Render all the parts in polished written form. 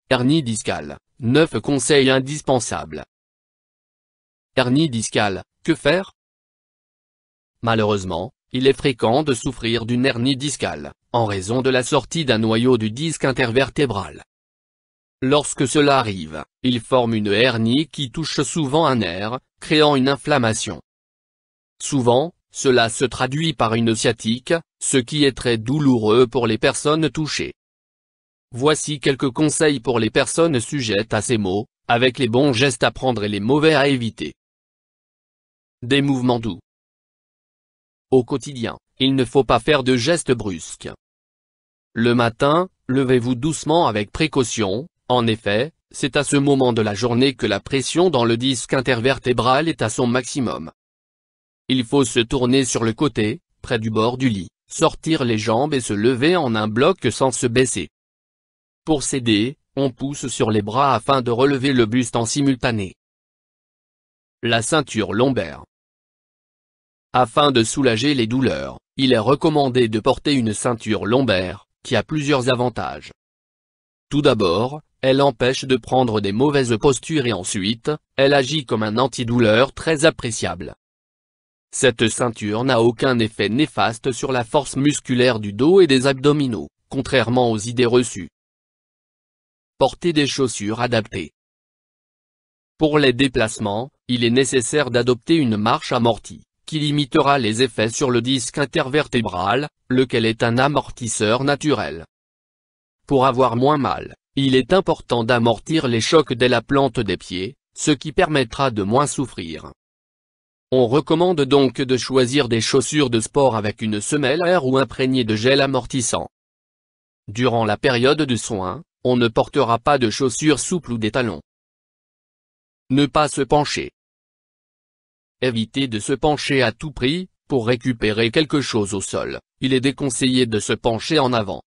Hernie discale, 9 conseils indispensables. Hernie discale, que faire? Malheureusement, il est fréquent de souffrir d'une hernie discale, en raison de la sortie d'un noyau du disque intervertébral. Lorsque cela arrive, il forme une hernie qui touche souvent un nerf, créant une inflammation. Souvent, cela se traduit par une sciatique, ce qui est très douloureux pour les personnes touchées. Voici quelques conseils pour les personnes sujettes à ces maux, avec les bons gestes à prendre et les mauvais à éviter. Des mouvements doux. Au quotidien, il ne faut pas faire de gestes brusques. Le matin, levez-vous doucement avec précaution, en effet, c'est à ce moment de la journée que la pression dans le disque intervertébral est à son maximum. Il faut se tourner sur le côté, près du bord du lit, sortir les jambes et se lever en un bloc sans se baisser. Pour s'aider, on pousse sur les bras afin de relever le buste en simultané. La ceinture lombaire. Afin de soulager les douleurs, il est recommandé de porter une ceinture lombaire, qui a plusieurs avantages. Tout d'abord, elle empêche de prendre des mauvaises postures et ensuite, elle agit comme un antidouleur très appréciable. Cette ceinture n'a aucun effet néfaste sur la force musculaire du dos et des abdominaux, contrairement aux idées reçues. Porter des chaussures adaptées. Pour les déplacements, il est nécessaire d'adopter une marche amortie, qui limitera les effets sur le disque intervertébral, lequel est un amortisseur naturel. Pour avoir moins mal, il est important d'amortir les chocs dès la plante des pieds, ce qui permettra de moins souffrir. On recommande donc de choisir des chaussures de sport avec une semelle à air ou imprégnées de gel amortissant. Durant la période de soins, on ne portera pas de chaussures souples ou des talons. Ne pas se pencher. Évitez de se pencher à tout prix, pour récupérer quelque chose au sol, il est déconseillé de se pencher en avant.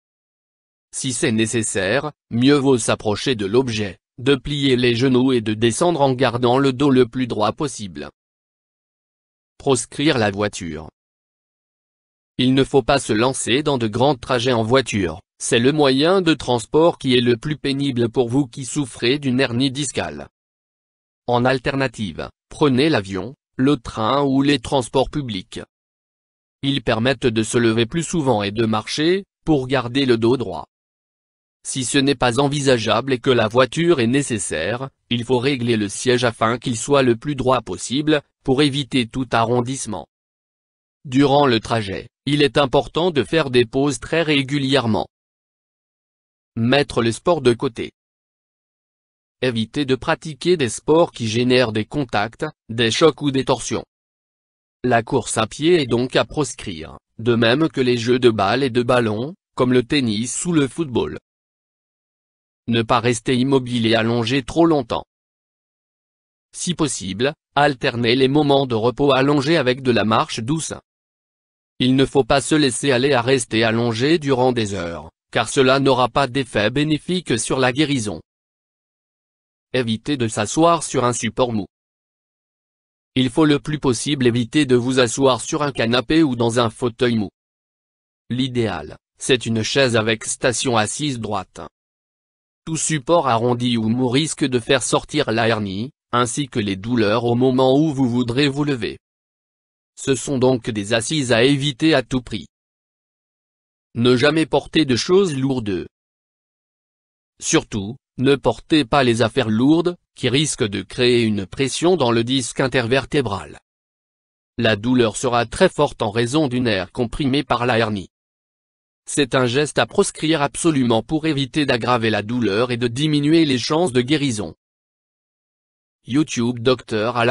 Si c'est nécessaire, mieux vaut s'approcher de l'objet, de plier les genoux et de descendre en gardant le dos le plus droit possible. Proscrire la voiture. Il ne faut pas se lancer dans de grands trajets en voiture, c'est le moyen de transport qui est le plus pénible pour vous qui souffrez d'une hernie discale. En alternative, prenez l'avion, le train ou les transports publics. Ils permettent de se lever plus souvent et de marcher, pour garder le dos droit. Si ce n'est pas envisageable et que la voiture est nécessaire, il faut régler le siège afin qu'il soit le plus droit possible, pour éviter tout arrondissement. Durant le trajet, il est important de faire des pauses très régulièrement. Mettre le sport de côté. Évitez de pratiquer des sports qui génèrent des contacts, des chocs ou des torsions. La course à pied est donc à proscrire, de même que les jeux de balle et de ballon, comme le tennis ou le football. Ne pas rester immobile et allongé trop longtemps. Si possible, alternez les moments de repos allongés avec de la marche douce. Il ne faut pas se laisser aller à rester allongé durant des heures, car cela n'aura pas d'effet bénéfique sur la guérison. Évitez de s'asseoir sur un support mou. Il faut le plus possible éviter de vous asseoir sur un canapé ou dans un fauteuil mou. L'idéal, c'est une chaise avec station assise droite. Tout support arrondi ou mou risque de faire sortir la hernie, ainsi que les douleurs au moment où vous voudrez vous lever. Ce sont donc des assises à éviter à tout prix. Ne jamais porter de choses lourdes. Surtout, ne portez pas les affaires lourdes, qui risquent de créer une pression dans le disque intervertébral. La douleur sera très forte en raison du nerf comprimé par la hernie. C'est un geste à proscrire absolument pour éviter d'aggraver la douleur et de diminuer les chances de guérison. YouTube Dr. Alain